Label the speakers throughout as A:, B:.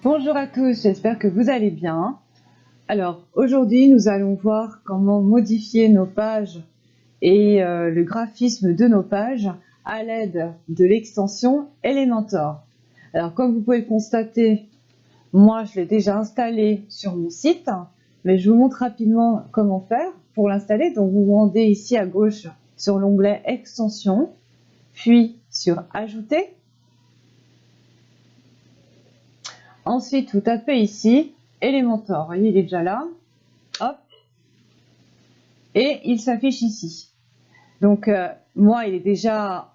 A: Bonjour à tous, j'espère que vous allez bien. Alors aujourd'hui nous allons voir comment modifier nos pages et le graphisme de nos pages à l'aide de l'extension Elementor. Alors comme vous pouvez le constater, moi je l'ai déjà installé sur mon site, mais je vous montre rapidement comment faire pour l'installer. Donc vous vous rendez ici à gauche sur l'onglet Extension, puis sur Ajouter. Ensuite, vous tapez ici Elementor. Vous voyez, il est déjà là. Hop. Et il s'affiche ici. Donc, moi, il est déjà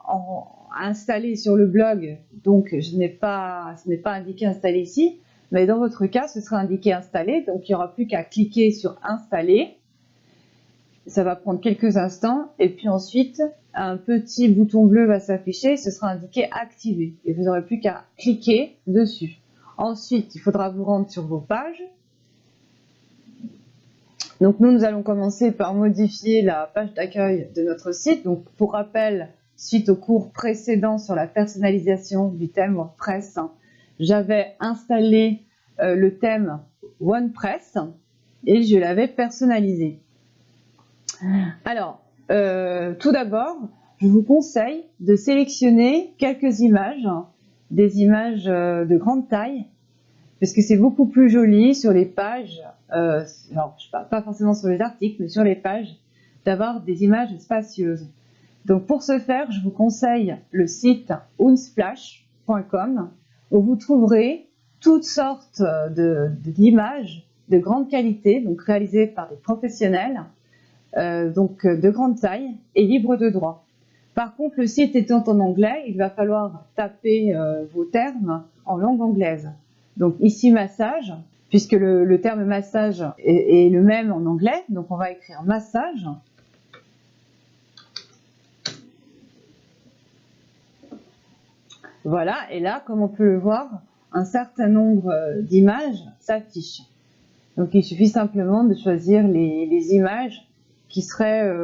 A: installé sur le blog. Donc, ce n'est pas indiqué installé ici. Mais dans votre cas, ce sera indiqué installé. Donc, il n'y aura plus qu'à cliquer sur Installer. Ça va prendre quelques instants. Et puis ensuite, un petit bouton bleu va s'afficher. Ce sera indiqué Activer. Et vous n'aurez plus qu'à cliquer dessus. Ensuite, il faudra vous rendre sur vos pages. Donc nous allons commencer par modifier la page d'accueil de notre site. Donc pour rappel, suite au cours précédent sur la personnalisation du thème WordPress, j'avais installé le thème OnePress et je l'avais personnalisé. Alors, tout d'abord, je vous conseille de sélectionner quelques images, des images de grande taille, parce que c'est beaucoup plus joli sur les pages, alors je parle pas forcément sur les articles, mais sur les pages, d'avoir des images spacieuses. Donc pour ce faire, je vous conseille le site unsplash.com où vous trouverez toutes sortes d'images de grande qualité, donc réalisées par des professionnels, donc de grande taille et libres de droit. Par contre, le site étant en anglais, il va falloir taper vos termes en langue anglaise. Donc ici massage, puisque le terme massage est le même en anglais, donc on va écrire massage. Voilà, et là, comme on peut le voir, un certain nombre d'images s'affichent. Donc il suffit simplement de choisir les images qui seraient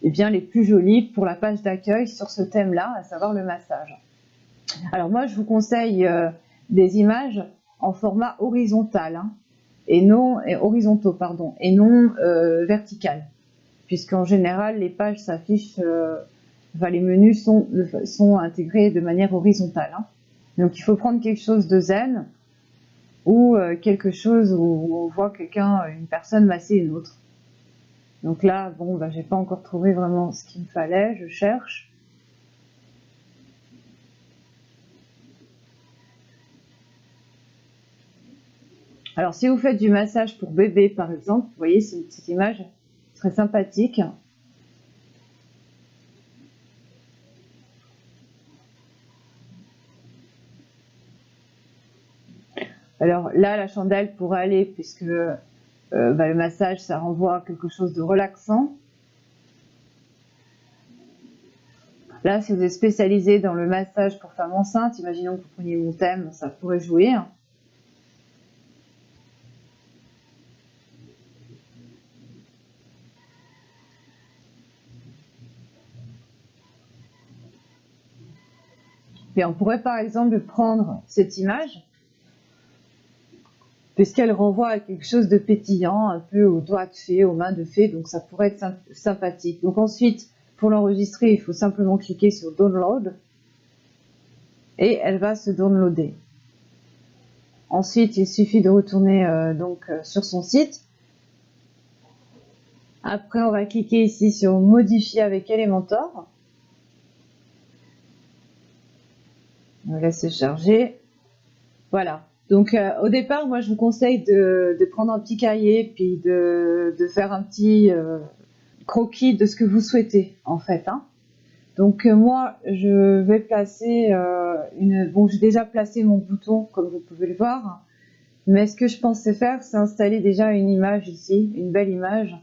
A: bien, les plus jolies pour la page d'accueil sur ce thème-là, à savoir le massage. Alors moi, je vous conseille des images en format horizontal, horizontaux, pardon, et non vertical, puisqu'en général les pages s'affichent, les menus sont intégrés de manière horizontale. Donc il faut prendre quelque chose de zen ou quelque chose où on voit une personne masser une autre. Donc là, bon, j'ai pas encore trouvé vraiment ce qu'il me fallait, je cherche. Alors, si vous faites du massage pour bébé, par exemple, vous voyez, cette image serait sympathique. Alors là, la chandelle pourrait aller, puisque le massage, ça renvoie à quelque chose de relaxant. Là, si vous êtes spécialisé dans le massage pour femmes enceintes, imaginons que vous preniez mon thème, ça pourrait jouer. Et on pourrait par exemple prendre cette image, puisqu'elle renvoie à quelque chose de pétillant, un peu aux doigts de fée, aux mains de fée, donc ça pourrait être sympathique. Donc ensuite, pour l'enregistrer, il faut simplement cliquer sur Download, et elle va se downloader. Ensuite, il suffit de retourner sur son site. Après, on va cliquer ici sur Modifier avec Elementor. On va se charger. Voilà. Donc au départ, moi je vous conseille de prendre un petit cahier puis de faire un petit croquis de ce que vous souhaitez en fait. Donc moi je vais placer j'ai déjà placé mon bouton comme vous pouvez le voir, mais ce que je pensais faire, c'est installer déjà une image ici, une belle image,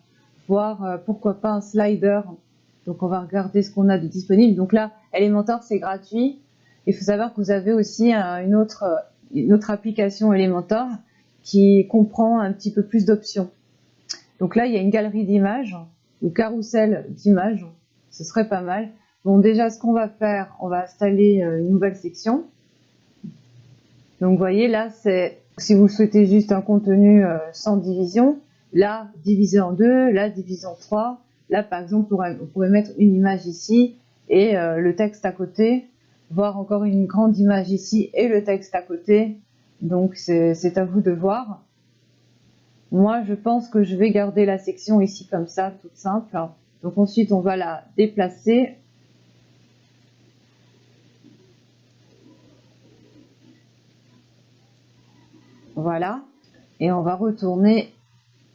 A: voire pourquoi pas un slider. Donc on va regarder ce qu'on a de disponible. Donc là, Elementor c'est gratuit. Il faut savoir que vous avez aussi une autre application Elementor qui comprend un petit peu plus d'options. Donc là, il y a une galerie d'images, ou carrousel d'images, ce serait pas mal. Bon, déjà, ce qu'on va faire, on va installer une nouvelle section. Donc vous voyez là, c'est si vous souhaitez juste un contenu sans division, là divisé en deux, là divisé en trois. Là par exemple on pourrait mettre une image ici et le texte à côté, voire encore une grande image ici et le texte à côté. Donc c'est à vous de voir. Moi je pense que je vais garder la section ici comme ça, toute simple. Donc ensuite on va la déplacer. Voilà, et on va retourner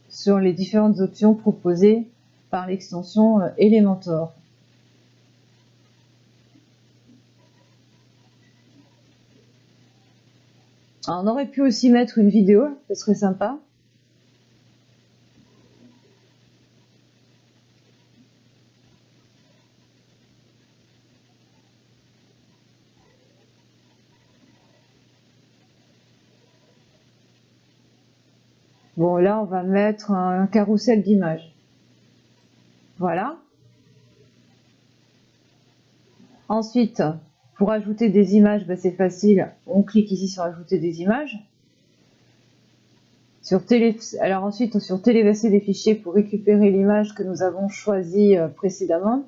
A: sur les différentes options proposées par l'extension Elementor. Alors, on aurait pu aussi mettre une vidéo, ce serait sympa. Bon, là, on va mettre un carrousel d'images. Voilà. Ensuite, pour ajouter des images, c'est facile. On clique ici sur ajouter des images. Alors ensuite, sur téléverser des fichiers pour récupérer l'image que nous avons choisie précédemment.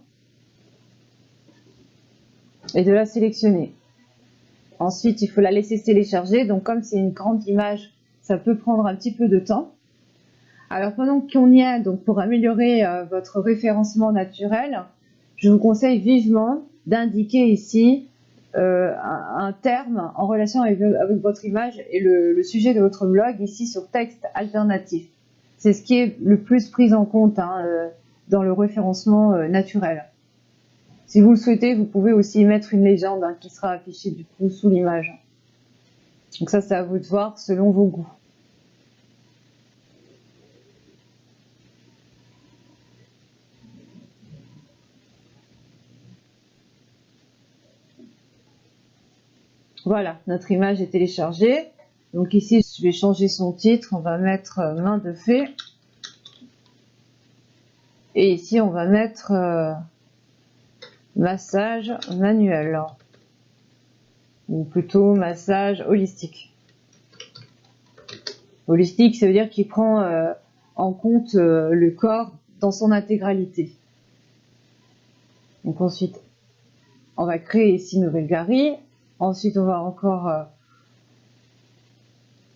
A: Et de la sélectionner. Ensuite, il faut la laisser télécharger. Donc, comme c'est une grande image, ça peut prendre un petit peu de temps. Alors pendant qu'on y est, donc pour améliorer votre référencement naturel, je vous conseille vivement d'indiquer ici un terme en relation avec votre image et le sujet de votre blog ici sur texte alternatif. C'est ce qui est le plus pris en compte dans le référencement naturel. Si vous le souhaitez, vous pouvez aussi mettre une légende qui sera affichée du coup sous l'image. Donc ça, c'est à vous de voir selon vos goûts. Voilà, notre image est téléchargée. Donc ici, je vais changer son titre. On va mettre main de fée. Et ici, on va mettre massage manuel. Ou plutôt massage holistique. Holistique, ça veut dire qu'il prend en compte le corps dans son intégralité. Donc ensuite, on va créer ici une nouvelle galerie. Ensuite, on va encore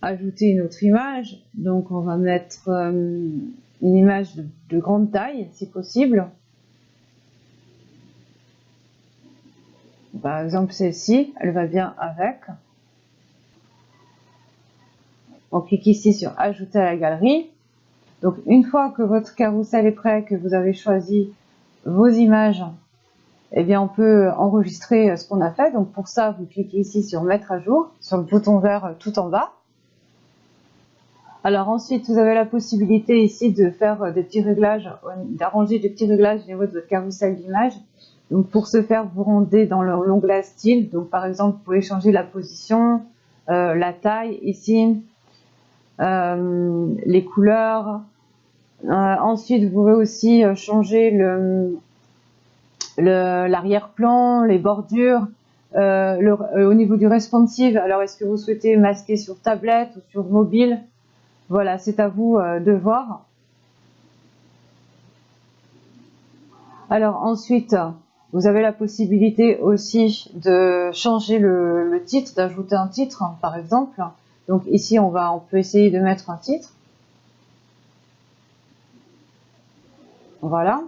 A: ajouter une autre image. Donc, on va mettre une image de grande taille, si possible. Par exemple, celle-ci, elle va bien avec. On clique ici sur « Ajouter à la galerie ». Donc, une fois que votre carrousel est prêt, que vous avez choisi vos images, eh bien, on peut enregistrer ce qu'on a fait. Donc, pour ça, vous cliquez ici sur « Mettre à jour », sur le bouton vert tout en bas. Alors ensuite, vous avez la possibilité ici de faire des petits réglages, d'arranger des petits réglages au niveau de votre carrousel d'images. Donc pour ce faire, vous rendez dans l'onglet style. Donc par exemple, vous pouvez changer la position, la taille ici, les couleurs. Ensuite, vous pouvez aussi changer l'arrière-plan, les bordures. Au niveau du responsive, alors est-ce que vous souhaitez masquer sur tablette ou sur mobile? Voilà, c'est à vous de voir. Alors ensuite, vous avez la possibilité aussi de changer le titre, d'ajouter un titre, par exemple. Donc ici, on peut essayer de mettre un titre. Voilà.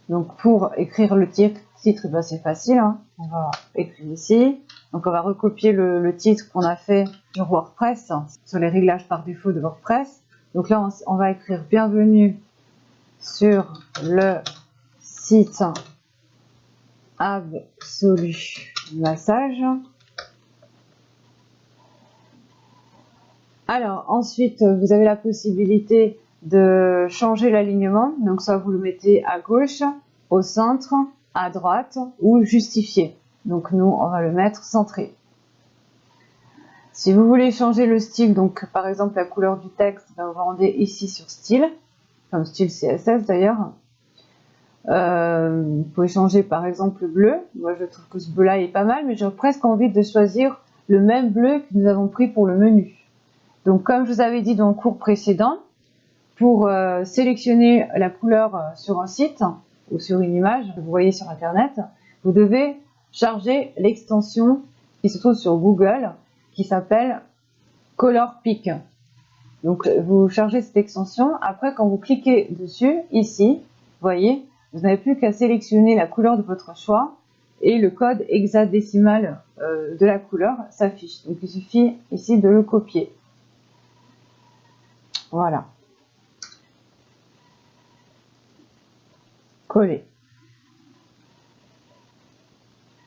A: Donc pour écrire le titre, c'est facile. On va écrire ici. Donc on va recopier le titre qu'on a fait sur WordPress, sur les réglages par défaut de WordPress. Donc là, on va écrire bienvenue sur le site Absolu Massage. Alors ensuite, vous avez la possibilité de changer l'alignement. Donc ça, vous le mettez à gauche, au centre, à droite ou justifié. Donc nous, on va le mettre centré. Si vous voulez changer le style, donc par exemple la couleur du texte, vous rendez ici sur style, comme style CSS d'ailleurs. Vous pouvez changer par exemple le bleu. Moi je trouve que ce bleu là est pas mal, mais j'ai presque envie de choisir le même bleu que nous avons pris pour le menu. Donc comme je vous avais dit dans le cours précédent, pour sélectionner la couleur sur un site ou sur une image que vous voyez sur internet, vous devez charger l'extension qui se trouve sur Google qui s'appelle Color Pick. Donc vous chargez cette extension, après quand vous cliquez dessus, ici, vous voyez, vous n'avez plus qu'à sélectionner la couleur de votre choix et le code hexadécimal de la couleur s'affiche. Donc il suffit ici de le copier. Voilà. Coller.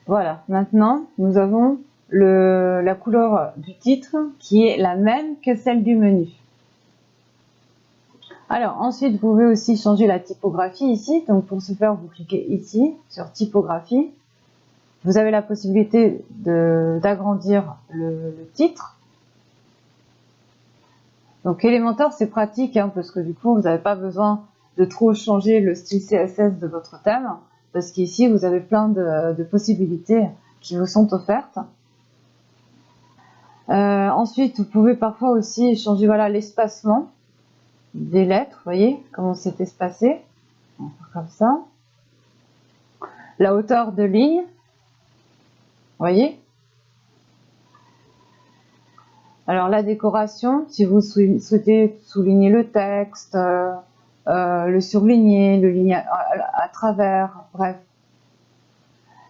A: Voilà, maintenant nous avons la couleur du titre qui est la même que celle du menu. Alors ensuite vous pouvez aussi changer la typographie ici, donc pour ce faire vous cliquez ici sur typographie. Vous avez la possibilité d'agrandir le titre. Donc Elementor c'est pratique hein, parce que du coup vous n'avez pas besoin de trop changer le style CSS de votre thème, parce qu'ici vous avez plein de possibilités qui vous sont offertes. Ensuite vous pouvez parfois aussi changer voilà l'espacement des lettres, vous voyez comment c'est espacé, on va faire comme ça. La hauteur de ligne, vous voyez. Alors la décoration, si vous souhaitez souligner le texte, le surligner, le ligner à travers, bref.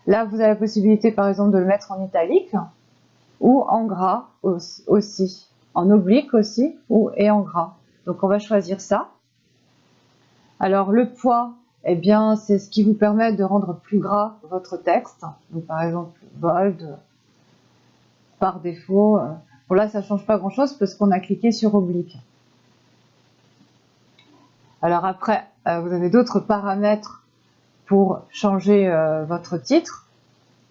A: Là vous avez la possibilité par exemple de le mettre en italique ou en gras aussi, en oblique aussi et en gras. Donc on va choisir ça. Alors le poids, eh bien c'est ce qui vous permet de rendre plus gras votre texte. Donc par exemple bold, par défaut. Bon là ça change pas grand chose parce qu'on a cliqué sur oblique. Alors après vous avez d'autres paramètres pour changer votre titre.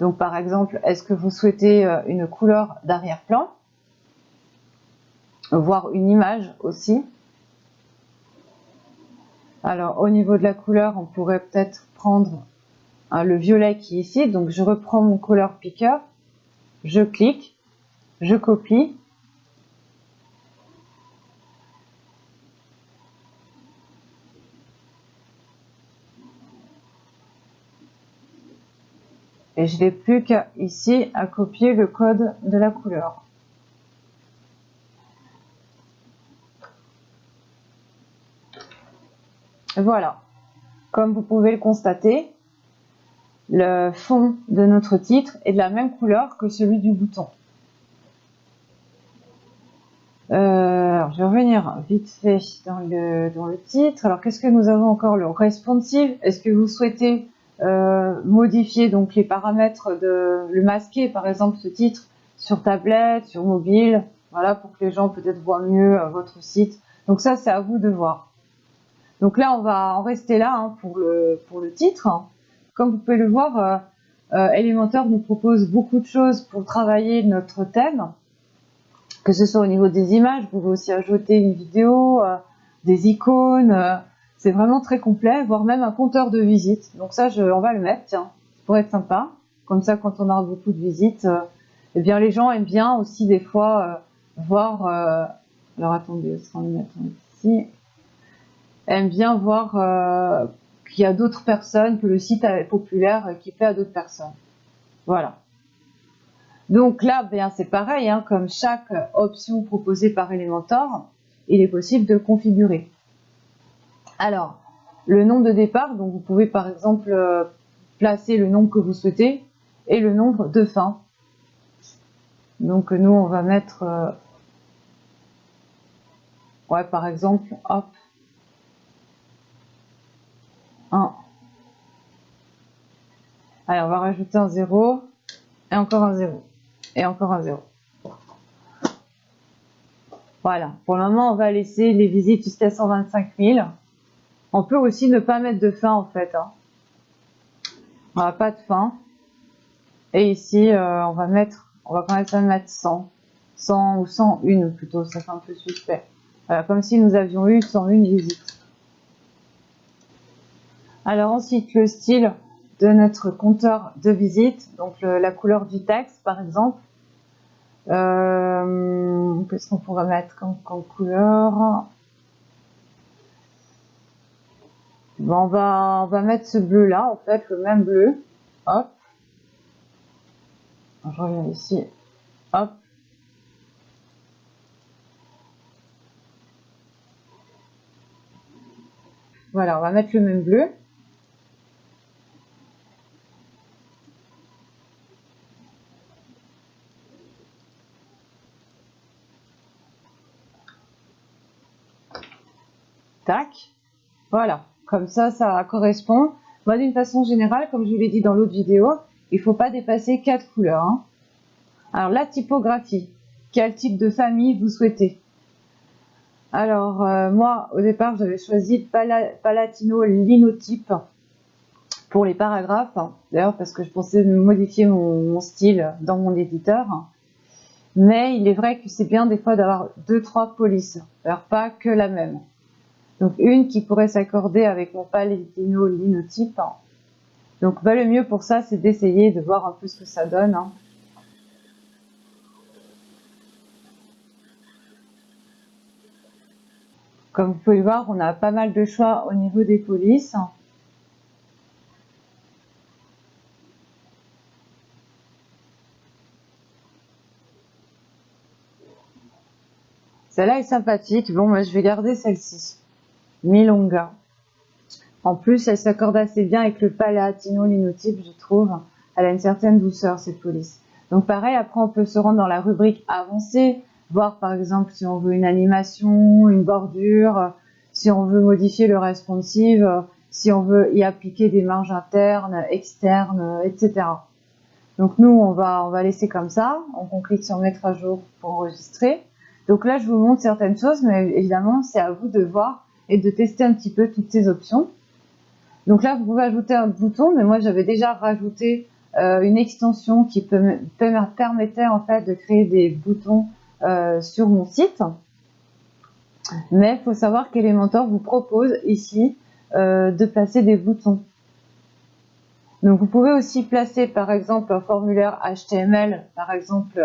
A: Donc par exemple, est-ce que vous souhaitez une couleur d'arrière-plan, voire une image aussi. Alors au niveau de la couleur, on pourrait peut-être prendre le violet qui est ici. Donc je reprends mon color picker, je clique, je copie. Et je n'ai plus qu'à ici à copier le code de la couleur. Voilà, comme vous pouvez le constater, le fond de notre titre est de la même couleur que celui du bouton. Alors je vais revenir vite fait dans le titre. Alors qu'est-ce que nous avons encore? Le responsive. Est-ce que vous souhaitez modifier donc les paramètres le masquer par exemple ce titre sur tablette, sur mobile, voilà, pour que les gens peut-être voient mieux votre site. Donc ça c'est à vous de voir. Donc là on va en rester là hein, pour le titre. Comme vous pouvez le voir, Elementor nous propose beaucoup de choses pour travailler notre thème, que ce soit au niveau des images. Vous pouvez aussi ajouter une vidéo, des icônes. C'est vraiment très complet, voire même un compteur de visites. Donc ça, on va le mettre, tiens, ça pourrait être sympa. Comme ça, quand on a beaucoup de visites, eh bien les gens aiment bien aussi des fois voir. Alors attendez, on va le mettre ici. Aiment bien voir qu'il y a d'autres personnes, que le site est populaire, qui plaît à d'autres personnes. Voilà. Donc là, bien c'est pareil, hein, comme chaque option proposée par Elementor, il est possible de le configurer. Alors, le nombre de départ, donc vous pouvez par exemple placer le nombre que vous souhaitez et le nombre de fin. Donc nous, on va mettre, ouais, par exemple, hop, 1. Allez, on va rajouter un 0 et encore un 0 et encore un 0. Voilà, pour le moment, on va laisser les visites jusqu'à 125 000. On peut aussi ne pas mettre de fin en fait. Hein. On n'a pas de fin. Et ici, on va quand même mettre 100. 100 ou 101 plutôt, ça fait un peu suspect. Voilà, comme si nous avions eu 101 visites. Alors ensuite, le style de notre compteur de visite, donc la couleur du texte par exemple. Qu'est-ce qu'on pourrait mettre comme couleur? Bon, on va mettre ce bleu là, en fait, le même bleu. Hop. Je reviens ici. Hop. Voilà, on va mettre le même bleu. Tac. Voilà. Comme ça correspond. Moi, d'une façon générale, comme je vous l'ai dit dans l'autre vidéo, il ne faut pas dépasser 4 couleurs. Hein. Alors, la typographie. Quel type de famille vous souhaitez? Alors, moi, au départ, j'avais choisi Palatino Linotype pour les paragraphes. D'ailleurs, parce que je pensais modifier mon style dans mon éditeur. Mais il est vrai que c'est bien des fois d'avoir 2-3 polices. Alors, pas que la même. Donc, une qui pourrait s'accorder avec mon Palatino Linotype. Donc, le mieux pour ça, c'est d'essayer de voir un peu ce que ça donne. Hein. Comme vous pouvez le voir, on a pas mal de choix au niveau des polices. Celle-là est sympathique. Bon, moi, je vais garder celle-ci. Milonga. En plus, elle s'accorde assez bien avec le Palatino Linotype, je trouve. Elle a une certaine douceur, cette police. Donc, pareil, après, on peut se rendre dans la rubrique avancée, voir, par exemple, si on veut une animation, une bordure, si on veut modifier le responsive, si on veut y appliquer des marges internes, externes, etc. Donc, nous, on va laisser comme ça. On clique sur mettre à jour pour enregistrer. Donc là, je vous montre certaines choses, mais évidemment, c'est à vous de voir et de tester un petit peu toutes ces options. Donc là, vous pouvez ajouter un bouton, mais moi, j'avais déjà rajouté une extension qui permettait en fait de créer des boutons sur mon site. Mais il faut savoir qu'Elementor vous propose ici de placer des boutons. Donc vous pouvez aussi placer par exemple un formulaire HTML, par exemple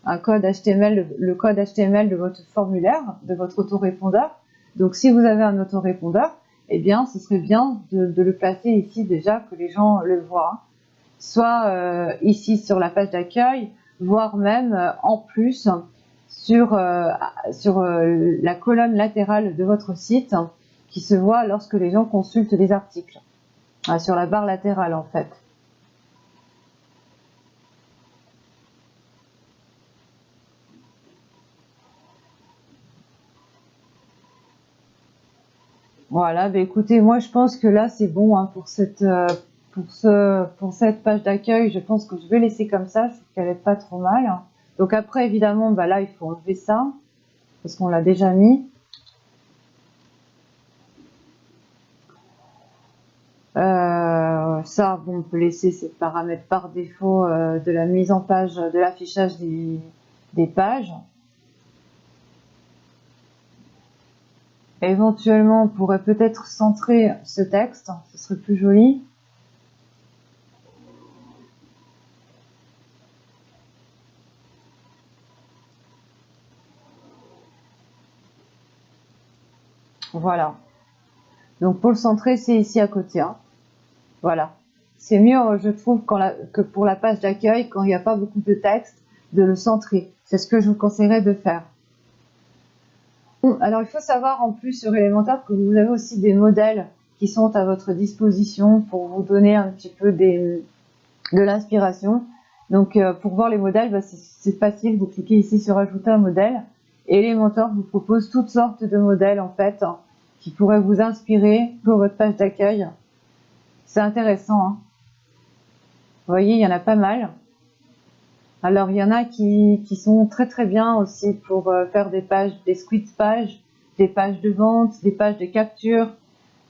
A: un code HTML, le code HTML de votre formulaire, de votre autorépondeur. Donc si vous avez un autorépondeur, eh bien ce serait bien de le placer ici déjà, que les gens le voient. Soit ici sur la page d'accueil, voire même en plus sur la colonne latérale de votre site, qui se voit lorsque les gens consultent les articles. Sur la barre latérale en fait. Voilà, bah écoutez, moi je pense que là c'est bon hein, pour cette page d'accueil. Je pense que je vais laisser comme ça, je trouve qu'elle est pas trop mal. Donc après évidemment, bah là il faut enlever ça parce qu'on l'a déjà mis. Ça, bon, on peut laisser ces paramètres par défaut de la mise en page, de l'affichage des pages. Éventuellement, on pourrait peut-être centrer ce texte, ce serait plus joli. Voilà. Donc pour le centrer, c'est ici à côté. Hein. Voilà. C'est mieux, je trouve, que pour la page d'accueil, quand il n'y a pas beaucoup de texte, de le centrer. C'est ce que je vous conseillerais de faire. Bon, alors il faut savoir en plus sur Elementor que vous avez aussi des modèles qui sont à votre disposition pour vous donner un petit peu de l'inspiration. Donc pour voir les modèles, bah, c'est facile, vous cliquez ici sur ajouter un modèle et Elementor vous propose toutes sortes de modèles en fait hein, qui pourraient vous inspirer pour votre page d'accueil. C'est intéressant. Hein. Vous voyez, il y en a pas mal. Alors il y en a qui sont très très bien aussi pour faire des pages, des squeeze pages, des pages de vente, des pages de capture.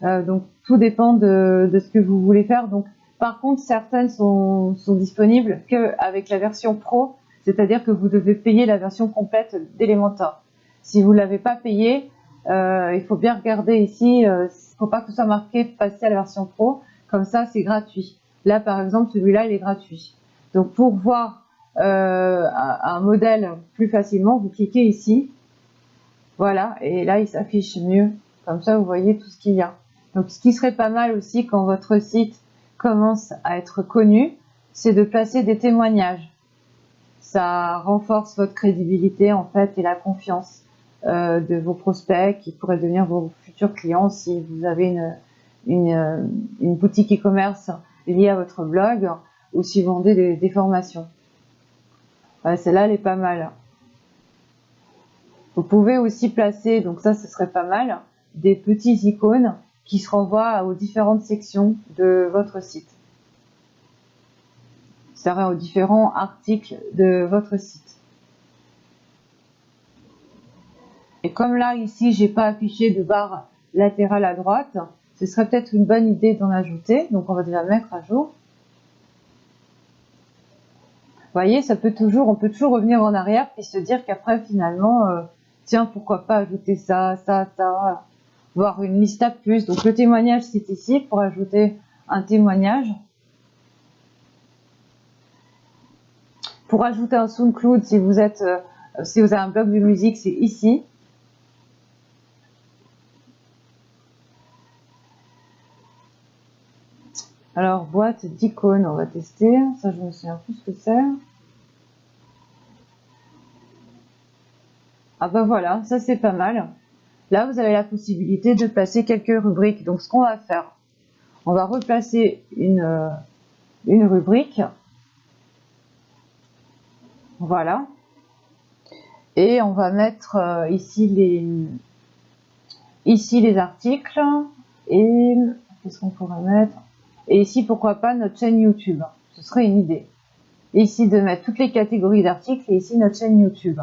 A: Donc tout dépend de ce que vous voulez faire. Donc par contre, certaines sont disponibles qu'avec la version Pro, c'est-à-dire que vous devez payer la version complète d'Elementor. Si vous ne l'avez pas payé, il faut bien regarder ici faut pas que ce soit marqué passer à la version pro. Comme ça, c'est gratuit. Là, par exemple, celui-là, il est gratuit. Donc, pour voir un modèle plus facilement, vous cliquez ici. Voilà, et là, il s'affiche mieux. Comme ça, vous voyez tout ce qu'il y a. Donc, ce qui serait pas mal aussi quand votre site commence à être connu, c'est de placer des témoignages. Ça renforce votre crédibilité, en fait, et la confiance de vos prospects qui pourraient devenir vos futurs clients si vous avez une boutique e-commerce liée à votre blog ou si vous vendez des formations. Celle-là, elle est pas mal. Vous pouvez aussi placer, donc ça, ce serait pas mal, des petits icônes qui se renvoient aux différentes sections de votre site. Ça serait aux différents articles de votre site. Et comme là, ici, j'ai pas affiché de barre latérale à droite, ce serait peut-être une bonne idée d'en ajouter. Donc, on va déjà mettre à jour. Vous voyez, on peut toujours revenir en arrière puis se dire qu'après, finalement, tiens, pourquoi pas ajouter ça, voilà. Voir une liste à plus. Donc, le témoignage, c'est ici pour ajouter un témoignage. Pour ajouter un SoundCloud, si vous avez un blog de musique, c'est ici. Alors, boîte d'icônes, on va tester. Ça, je me souviens plus ce que c'est. Ah ben voilà, ça c'est pas mal. Là, vous avez la possibilité de placer quelques rubriques. Donc, ce qu'on va faire, on va replacer une rubrique. Voilà. Et on va mettre ici les articles. Et qu'est-ce qu'on pourrait mettre? Et ici, pourquoi pas notre chaîne YouTube. Ce serait une idée. Et ici, de mettre toutes les catégories d'articles et ici notre chaîne YouTube.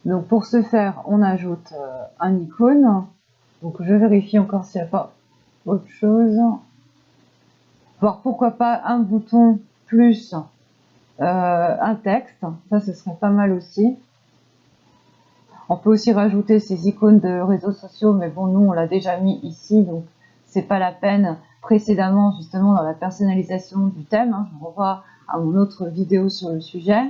A: Donc pour ce faire, on ajoute un icône. Donc je vérifie encore s'il n'y a pas autre chose. Voir pourquoi pas un bouton plus un texte. Ça, ce serait pas mal aussi. On peut aussi rajouter ces icônes de réseaux sociaux, mais bon, nous, on l'a déjà mis ici, donc c'est pas la peine. Précédemment, justement, dans la personnalisation du thème, je vous renvoie à mon autre vidéo sur le sujet.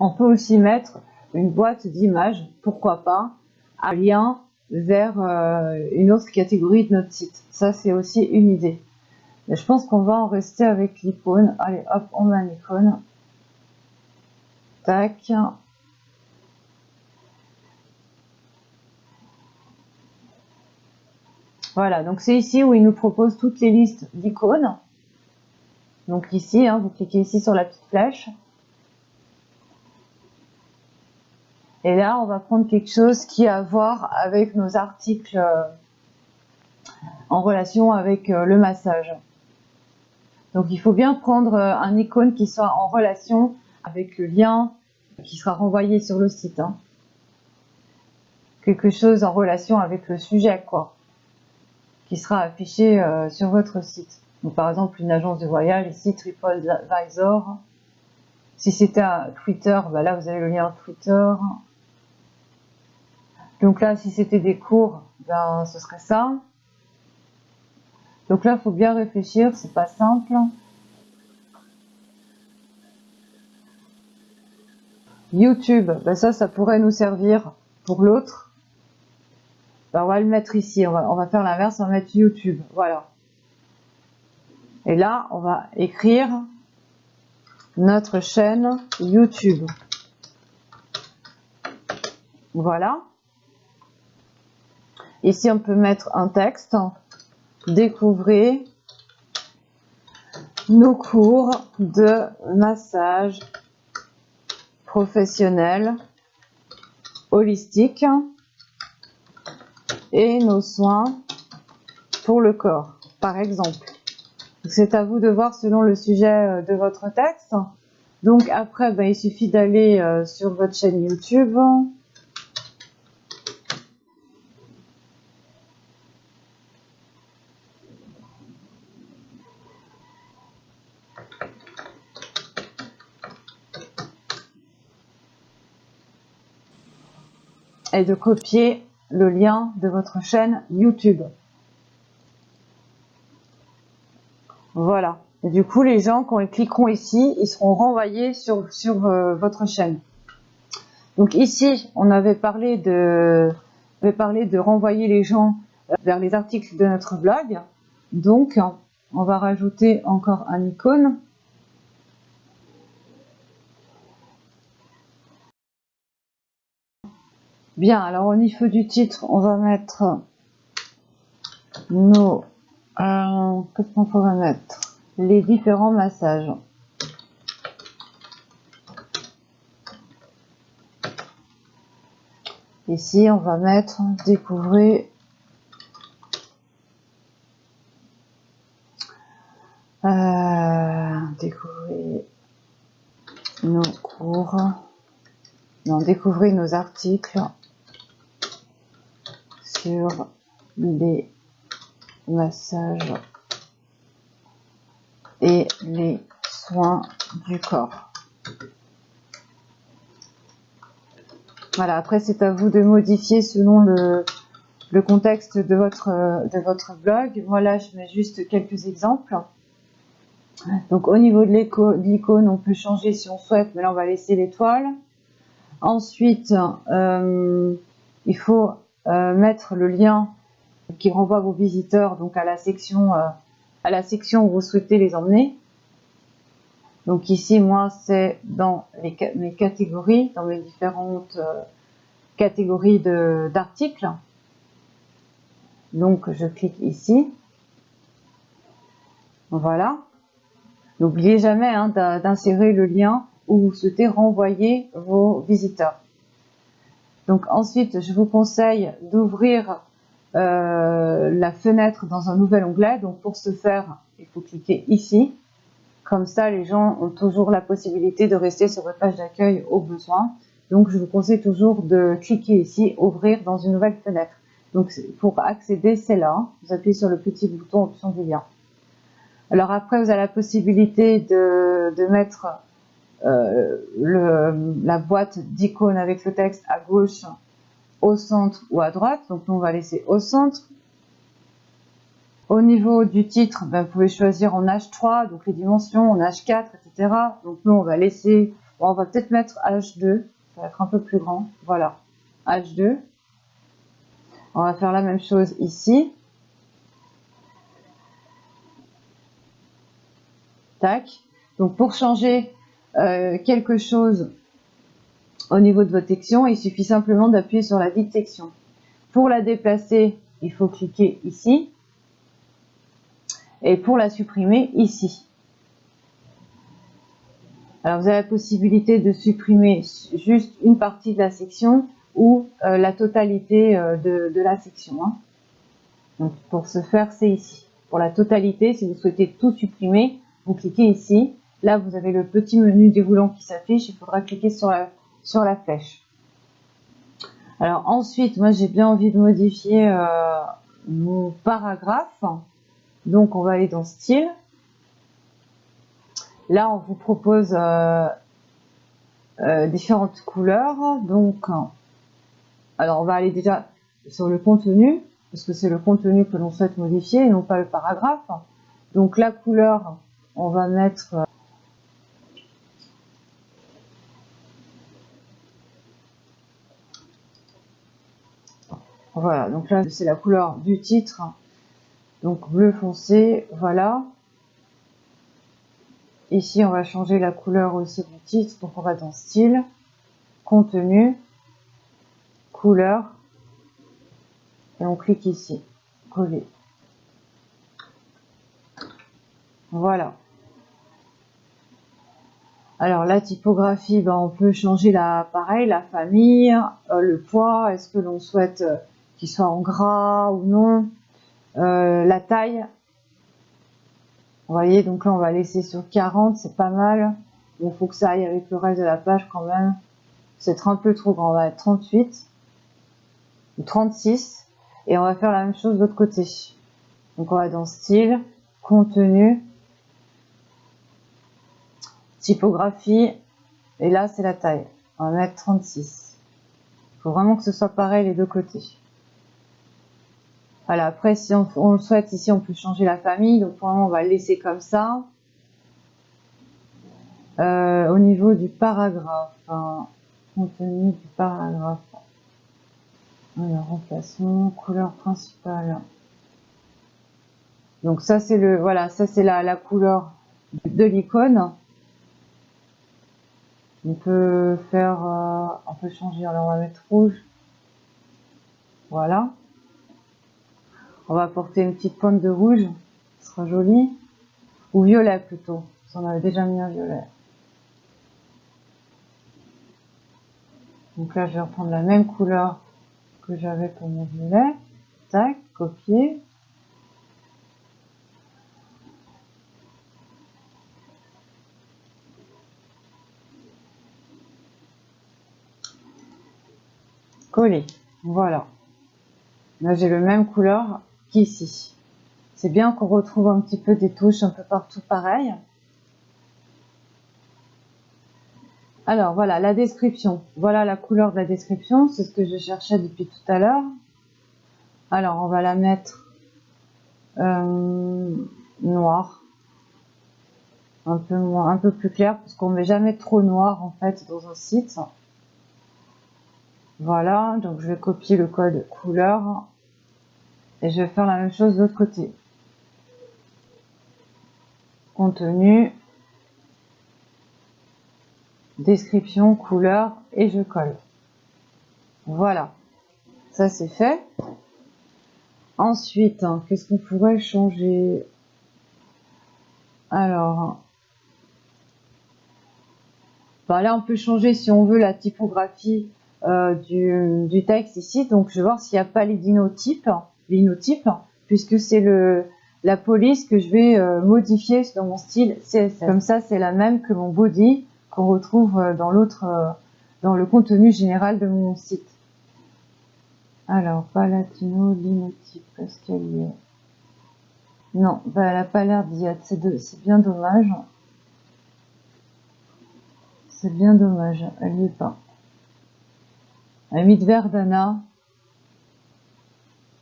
A: On peut aussi mettre une boîte d'images, pourquoi pas, un lien vers une autre catégorie de notre site. Ça, c'est aussi une idée. Mais je pense qu'on va en rester avec l'icône. Allez, hop, on met une icône. Tac. Voilà, donc c'est ici où il nous propose toutes les listes d'icônes. Donc ici, vous cliquez ici sur la petite flèche. Et là, on va prendre quelque chose qui a à voir avec nos articles en relation avec le massage. Donc il faut bien prendre un icône qui soit en relation avec le lien qui sera renvoyé sur le site. Quelque chose en relation avec le sujet, quoi, qui sera affiché sur votre site. Donc par exemple, une agence de voyage, ici TripAdvisor. Si c'était à Twitter, là vous avez le lien Twitter. Donc là, si c'était des cours, ce serait ça. Donc là, il faut bien réfléchir, c'est pas simple. YouTube, ça pourrait nous servir pour l'autre. On va le mettre ici, on va faire l'inverse, on va mettre YouTube, voilà. Et là, on va écrire notre chaîne YouTube. Voilà. Ici, on peut mettre un texte. Découvrez nos cours de massage professionnel holistique et nos soins pour le corps, par exemple. C'est à vous de voir selon le sujet de votre texte. Donc après, il suffit d'aller sur votre chaîne YouTube. et de copier le lien de votre chaîne YouTube. Voilà. Et du coup, les gens, quand ils cliqueront ici, ils seront renvoyés sur votre chaîne. Donc ici, on avait parlé de renvoyer les gens vers les articles de notre blog. Donc, on va rajouter encore un icône. Bien, alors au niveau du titre, on va mettre nos... qu'est-ce qu'on va mettre? Les différents massages. Ici, on va mettre découvrir nos cours, non, découvrir nos articles sur les massages et les soins du corps. Voilà, après c'est à vous de modifier selon le contexte de votre blog. Moi là, je mets juste quelques exemples. Donc au niveau de l'icône, on peut changer si on souhaite, mais là on va laisser l'étoile. Ensuite, il faut mettre le lien qui renvoie vos visiteurs donc à la section où vous souhaitez les emmener. Donc ici, moi, c'est dans mes catégories, dans mes différentes catégories d'articles. Donc je clique ici. Voilà. N'oubliez jamais d'insérer le lien où vous souhaitez renvoyer vos visiteurs. Donc ensuite, je vous conseille d'ouvrir la fenêtre dans un nouvel onglet. Donc pour ce faire, il faut cliquer ici. Comme ça, les gens ont toujours la possibilité de rester sur votre page d'accueil au besoin. Donc je vous conseille toujours de cliquer ici, ouvrir dans une nouvelle fenêtre. Donc pour accéder, c'est là. Vous appuyez sur le petit bouton option du lien. Alors après, vous avez la possibilité de mettre la boîte d'icônes avec le texte à gauche, au centre ou à droite. Donc nous, on va laisser au centre. Au niveau du titre, vous pouvez choisir en H3, donc les dimensions, en H4, etc. Donc nous, on va laisser, on va peut-être mettre H2, ça va être un peu plus grand. Voilà, H2. On va faire la même chose ici. Tac. Donc pour changer quelque chose au niveau de votre section, il suffit simplement d'appuyer sur la dite section. Pour la déplacer, il faut cliquer ici. Et pour la supprimer, ici. Alors vous avez la possibilité de supprimer juste une partie de la section ou la totalité de la section. Donc pour ce faire, c'est ici. Pour la totalité, si vous souhaitez tout supprimer, vous cliquez ici. Là, vous avez le petit menu déroulant qui s'affiche. Il faudra cliquer sur la flèche. Alors ensuite, moi j'ai bien envie de modifier mon paragraphe. Donc on va aller dans Style. Là, on vous propose différentes couleurs. Donc, alors on va aller déjà sur le contenu, parce que c'est le contenu que l'on souhaite modifier et non pas le paragraphe. Donc la couleur, on va mettre voilà, donc là c'est la couleur du titre. Donc bleu foncé, voilà. Ici, on va changer la couleur aussi du titre. Donc on va dans Style, Contenu, Couleur. Et on clique ici, Coller. Voilà. Alors la typographie, on peut changer pareil, la famille, le poids, est-ce que l'on souhaite qu'il soit en gras ou non, la taille. Vous voyez, donc là on va laisser sur 40, c'est pas mal. Il faut que ça aille avec le reste de la page quand même. C'est un peu trop grand, on va être 38 ou 36 et on va faire la même chose de l'autre côté. Donc on va dans Style, Contenu, Typographie et là c'est la taille. On va mettre 36. faut vraiment que ce soit pareil les deux côtés. Voilà, après si on le souhaite ici, on peut changer la famille, donc pour le moment on va le laisser comme ça. Au niveau du paragraphe, hein, contenu du paragraphe. Alors, remplacement, couleur principale. Donc ça c'est le, voilà, ça c'est la couleur de l'icône. On peut faire, on peut changer, alors on va mettre rouge. Voilà. On va apporter une petite pointe de rouge, ce sera joli. Ou violet plutôt, parce qu'on avait déjà mis un violet. Donc là je vais reprendre la même couleur que j'avais pour mon violet. Tac, copier. Coller. Voilà. Là j'ai le même couleur qu'ici. C'est bien qu'on retrouve un petit peu des touches un peu partout pareil. Alors voilà la description. Voilà la couleur de la description. C'est ce que je cherchais depuis tout à l'heure. Alors on va la mettre noire. Un peu moins, un peu plus clair, parce qu'on ne met jamais trop noir en fait dans un site. Voilà, donc je vais copier le code couleur et je vais faire la même chose de l'autre côté. Contenu, description, couleur et je colle. Voilà, ça c'est fait. Ensuite, hein, qu'est-ce qu'on pourrait changer? Alors, bah là on peut changer si on veut la typographie du texte ici. Donc je vais voir s'il n'y a pas les linotypes, puisque c'est la police que je vais modifier dans mon style CSS. Comme ça c'est la même que mon body qu'on retrouve dans dans le contenu général de mon site. Alors Palatino linotype, est-ce qu'elle y est? Non, bah, elle n'a pas l'air d'y être, c'est bien dommage. C'est bien dommage, elle n'y est pas. Elle a mis de Verdana.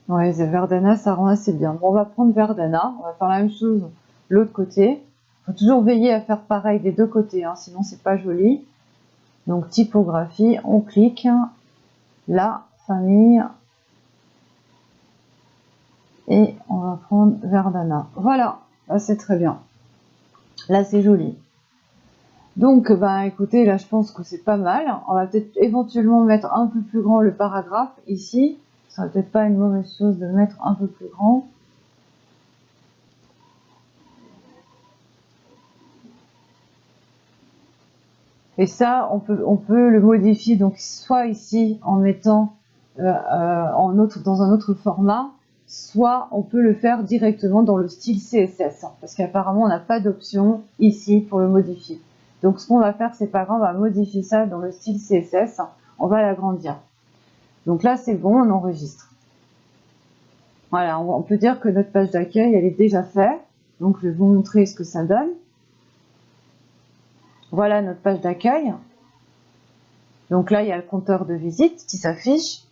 A: Ouais, Verdana, ça rend assez bien. Bon, on va prendre Verdana, on va faire la même chose de l'autre côté. Il faut toujours veiller à faire pareil des deux côtés, hein, sinon c'est pas joli. Donc typographie, on clique, là, famille, et on va prendre Verdana. Voilà, là c'est très bien. Là c'est joli. Donc, bah, écoutez, là, je pense que c'est pas mal. On va peut-être éventuellement mettre un peu plus grand le paragraphe ici. Ce serait peut-être pas une mauvaise chose de le mettre un peu plus grand. Et ça, on peut le modifier, donc, soit ici, en mettant dans un autre format, soit on peut le faire directement dans le style CSS. Parce qu'apparemment, on n'a pas d'option ici pour le modifier. Donc ce qu'on va faire, c'est pas grave, on va modifier ça dans le style CSS, on va l'agrandir. Donc là c'est bon, on enregistre. Voilà, on peut dire que notre page d'accueil, elle est déjà faite. Donc je vais vous montrer ce que ça donne. Voilà notre page d'accueil. Donc là, il y a le compteur de visite qui s'affiche.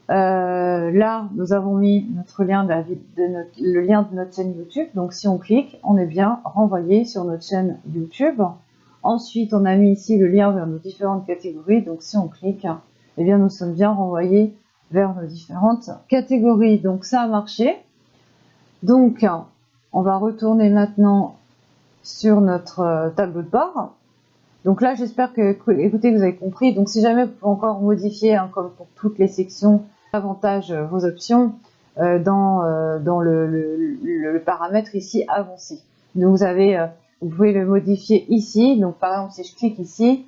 A: Là, nous avons mis notre lien le lien de notre chaîne YouTube. Donc si on clique, on est bien renvoyé sur notre chaîne YouTube. Ensuite, on a mis ici le lien vers nos différentes catégories. Donc, si on clique, eh bien, nous sommes bien renvoyés vers nos différentes catégories. Donc, ça a marché. Donc, on va retourner maintenant sur notre tableau de bord. Donc là, j'espère que, écoutez, vous avez compris. Donc, si jamais vous pouvez encore modifier, hein, comme pour toutes les sections, davantage vos options dans le paramètre ici avancé. Donc, vous avez vous pouvez le modifier ici. Donc, par exemple, si je clique ici,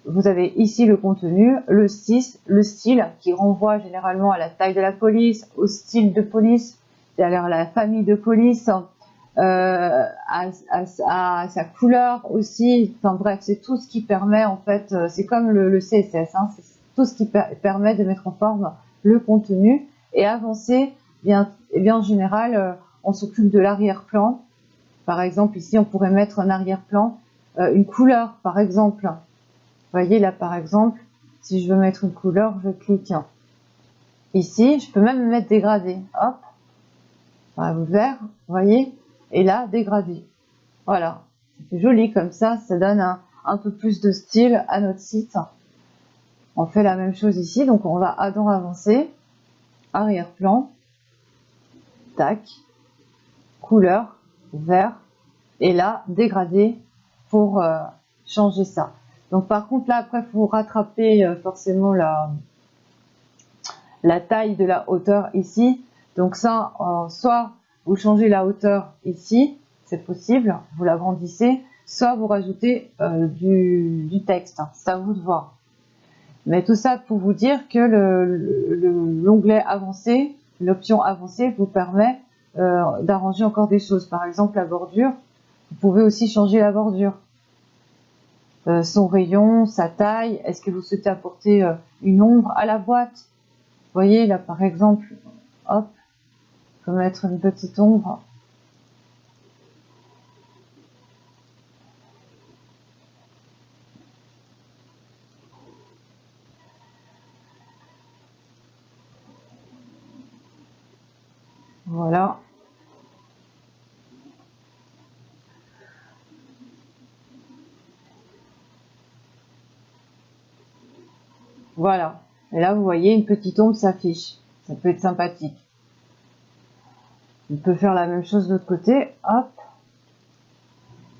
A: vous avez ici le contenu, le style qui renvoie généralement à la taille de la police, au style de police, c'est-à-dire à la famille de police, à sa couleur aussi. Enfin bref, c'est tout ce qui permet en fait, c'est comme le CSS, hein, c'est tout ce qui permet de mettre en forme le contenu et avancer. Bien, et bien en général, on s'occupe de l'arrière-plan. Par exemple, ici, on pourrait mettre un arrière-plan, une couleur, par exemple. Vous voyez là, par exemple, si je veux mettre une couleur, je clique ici. Je peux même mettre dégradé. Hop, vert, vous voyez, et là, dégradé. Voilà, c'est joli comme ça donne un peu plus de style à notre site. On fait la même chose ici, donc on va dans avancer, arrière-plan, tac, couleur, vert, et là, dégradé pour changer ça. Donc par contre là, après, il faut rattraper forcément la taille de la hauteur ici. Donc ça, soit vous changez la hauteur ici, c'est possible, vous l'agrandissez, soit vous rajoutez du texte, c'est à vous de voir. Mais tout ça pour vous dire que l'onglet avancé, l'option avancée vous permet d'arranger encore des choses. Par exemple, la bordure, vous pouvez aussi changer la bordure. Son rayon, sa taille, est-ce que vous souhaitez apporter une ombre à la boîte? Vous voyez là par exemple, hop, on peut mettre une petite ombre. Voilà. Voilà. Et là, vous voyez, une petite ombre s'affiche. Ça peut être sympathique. On peut faire la même chose de l'autre côté. Hop.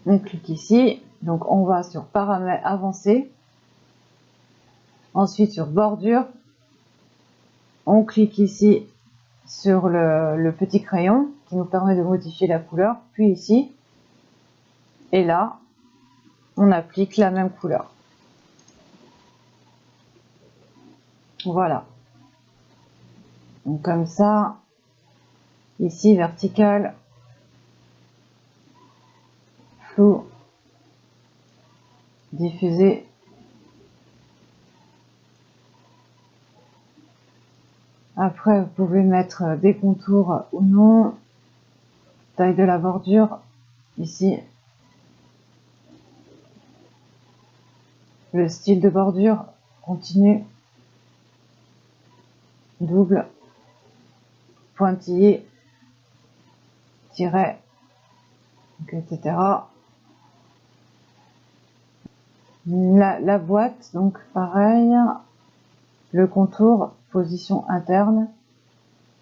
A: On clique ici. Donc, on va sur paramètres avancés. Ensuite, sur bordure. On clique ici sur le petit crayon qui nous permet de modifier la couleur. Puis ici. Et là, on applique la même couleur. Voilà. Donc comme ça, ici vertical, flou, diffusé. Après, vous pouvez mettre des contours ou non. Taille de la bordure, ici. Le style de bordure, continu, double, pointillé, tiret, etc. La boîte, donc pareil, le contour, position interne.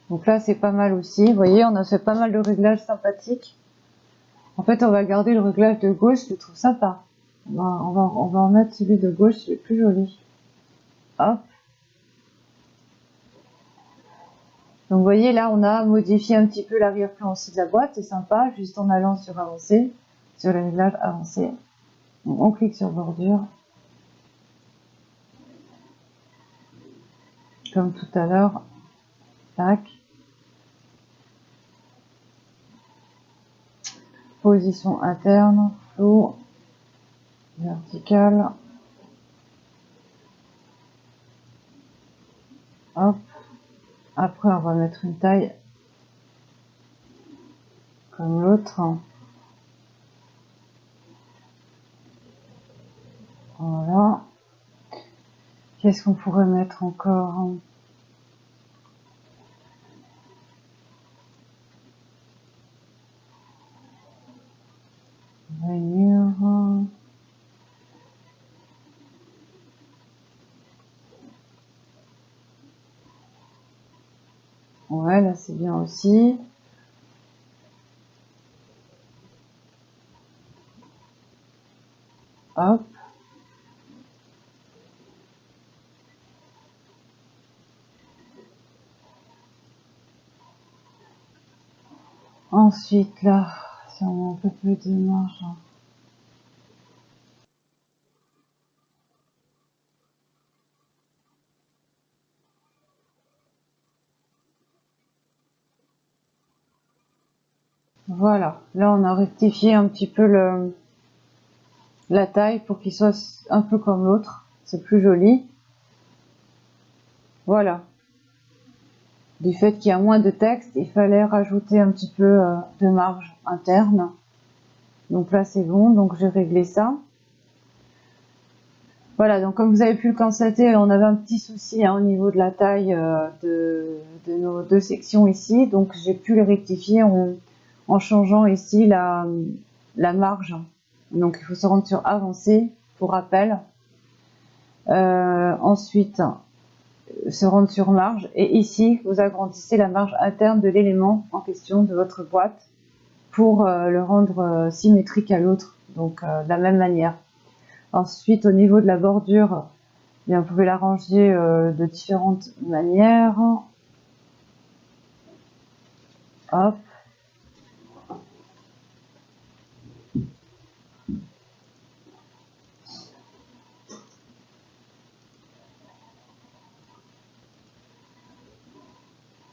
A: Donc là, c'est pas mal aussi. Vous voyez, on a fait pas mal de réglages sympathiques. En fait, on va garder le réglage de gauche, je le trouve sympa. On va en mettre celui de gauche, c'est plus joli. Hop. Donc vous voyez là, on a modifié un petit peu l'arrière-plan aussi de la boîte, c'est sympa, juste en allant sur avancer, sur le réglage avancé. Donc, on clique sur bordure. Comme tout à l'heure. Tac. Position interne, flou, vertical. Hop. Après, on va mettre une taille comme l'autre. Voilà. Qu'est-ce qu'on pourrait mettre encore? Rainure. Ouais, là c'est bien aussi. Hop. Ensuite, là, si on a un peu plus de marge. Voilà, là on a rectifié un petit peu la taille pour qu'il soit un peu comme l'autre. C'est plus joli. Voilà. Du fait qu'il y a moins de texte, il fallait rajouter un petit peu de marge interne. Donc là c'est bon, donc j'ai réglé ça. Voilà, donc comme vous avez pu le constater, on avait un petit souci au niveau de la taille de nos deux sections ici. Donc j'ai pu les rectifier en changeant ici la marge. Donc il faut se rendre sur Avancer pour rappel. Ensuite, se rendre sur Marge. Et ici, vous agrandissez la marge interne de l'élément en question de votre boîte pour le rendre symétrique à l'autre. Donc de la même manière. Ensuite, au niveau de la bordure, bien, vous pouvez l'arranger de différentes manières. Hop.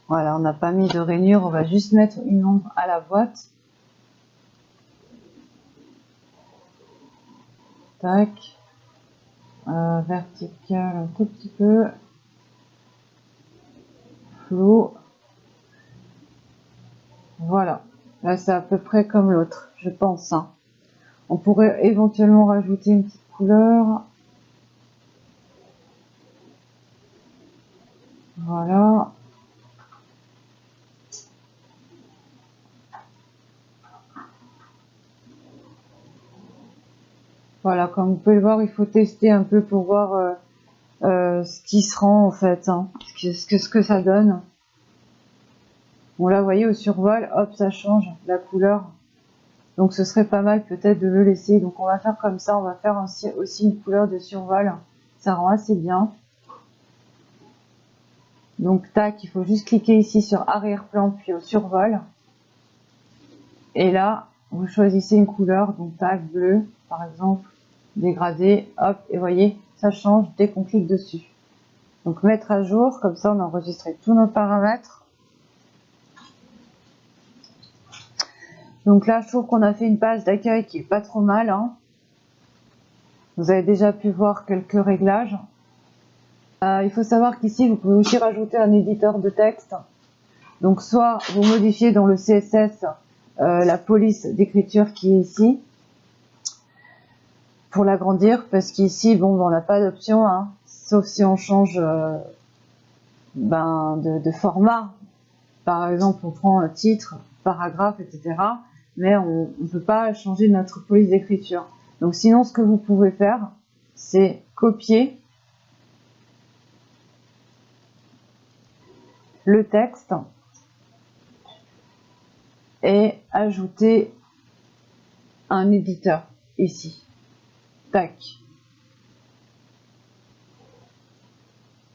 A: Voilà, on n'a pas mis de rainure, on va juste mettre une ombre à la boîte. Tac. Vertical un tout petit peu. Flou. Voilà. Là, c'est à peu près comme l'autre, je pense. Hein. On pourrait éventuellement rajouter une petite couleur. Voilà. Voilà, comme vous pouvez le voir, il faut tester un peu pour voir ce qui se rend en fait, hein, ce que ça donne. Bon là, vous voyez, au survol, hop, ça change la couleur. Donc ce serait pas mal peut-être de le laisser. Donc on va faire comme ça, on va faire aussi une couleur de survol. Ça rend assez bien. Donc tac, il faut juste cliquer ici sur arrière-plan puis au survol. Et là, vous choisissez une couleur, donc tac, bleu par exemple, dégradé, hop, et voyez, ça change dès qu'on clique dessus. Donc mettre à jour, comme ça on a enregistré tous nos paramètres. Donc là, je trouve qu'on a fait une page d'accueil qui est pas trop mal. Hein. Vous avez déjà pu voir quelques réglages. Il faut savoir qu'ici, vous pouvez aussi rajouter un éditeur de texte. Donc soit vous modifiez dans le CSS la police d'écriture qui est ici, pour l'agrandir, parce qu'ici, bon, on n'a pas d'option, hein, sauf si on change de format. Par exemple, on prend un titre, paragraphe, etc. Mais on ne peut pas changer notre police d'écriture. Donc sinon, ce que vous pouvez faire, c'est copier le texte et ajouter un éditeur ici. Tac.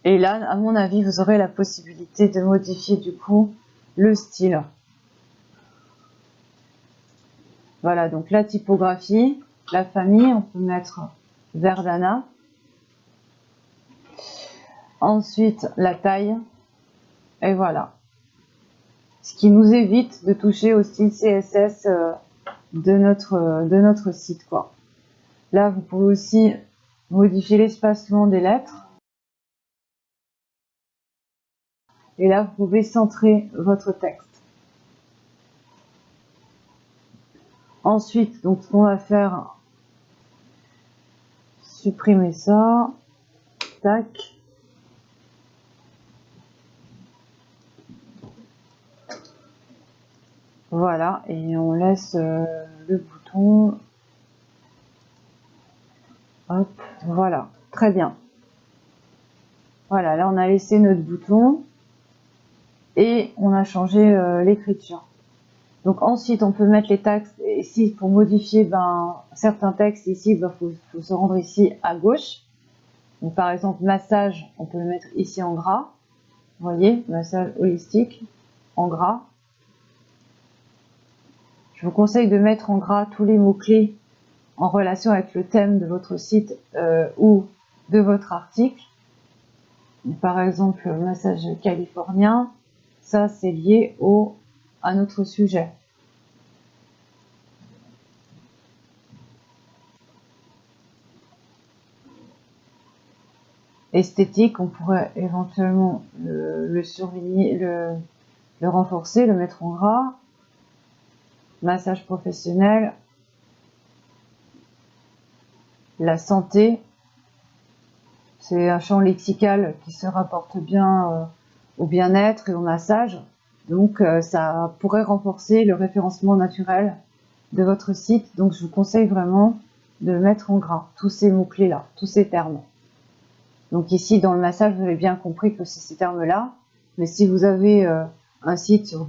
A: Et là, à mon avis, vous aurez la possibilité de modifier du coup le style. Voilà, donc la typographie, la famille, on peut mettre Verdana. Ensuite, la taille. Et voilà. Ce qui nous évite de toucher au style CSS de notre site, quoi. Là, vous pouvez aussi modifier l'espacement des lettres. Et là, vous pouvez centrer votre texte. Ensuite, donc, ce qu'on va faire, supprimer ça. Tac. Voilà, et on laisse le bouton. Hop, voilà, très bien. Voilà, là on a laissé notre bouton et on a changé l'écriture. Donc ensuite on peut mettre les textes ici pour modifier certains textes ici, il faut se rendre ici à gauche. Donc par exemple massage, on peut le mettre ici en gras. Vous voyez, massage holistique en gras. Je vous conseille de mettre en gras tous les mots-clés en relation avec le thème de votre site ou de votre article. Par exemple, massage californien, ça c'est lié à notre sujet. Esthétique, on pourrait éventuellement le surligner, le renforcer, le mettre en gras. Massage professionnel. La santé. C'est un champ lexical qui se rapporte bien au bien-être et au massage. Donc ça pourrait renforcer le référencement naturel de votre site. Donc je vous conseille vraiment de le mettre en gras, tous ces mots-clés là, tous ces termes. Donc ici dans le massage, vous avez bien compris que c'est ces termes-là. Mais si vous avez un site sur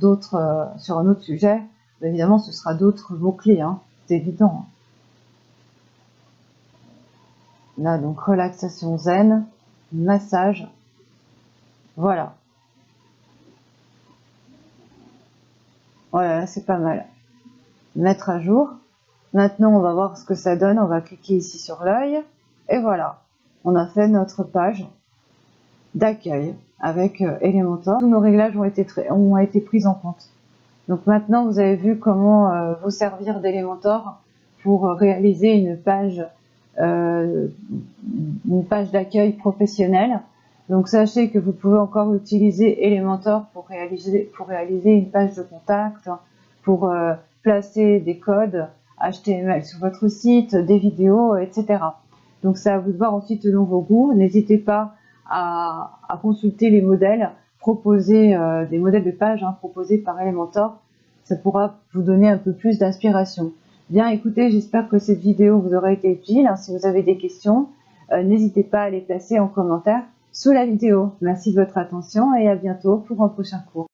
A: sur un autre sujet, évidemment ce sera d'autres mots-clés, hein, c'est évident. Là donc relaxation zen, massage, voilà. Voilà, c'est pas mal. Mettre à jour. Maintenant, on va voir ce que ça donne. On va cliquer ici sur l'œil. Et voilà. On a fait notre page d'accueil avec Elementor. Tous nos réglages ont été pris en compte. Donc maintenant, vous avez vu comment vous servir d'Elementor pour réaliser une page d'accueil professionnelle. Donc sachez que vous pouvez encore utiliser Elementor pour réaliser une page de contact, pour placer des codes HTML sur votre site, des vidéos, etc. Donc c'est à vous de voir ensuite selon vos goûts. N'hésitez pas à consulter les modèles proposés, des modèles de pages proposés par Elementor. Ça pourra vous donner un peu plus d'inspiration. Bien, écoutez, j'espère que cette vidéo vous aura été utile. Si vous avez des questions, n'hésitez pas à les placer en commentaire sous la vidéo. Merci de votre attention et à bientôt pour un prochain cours.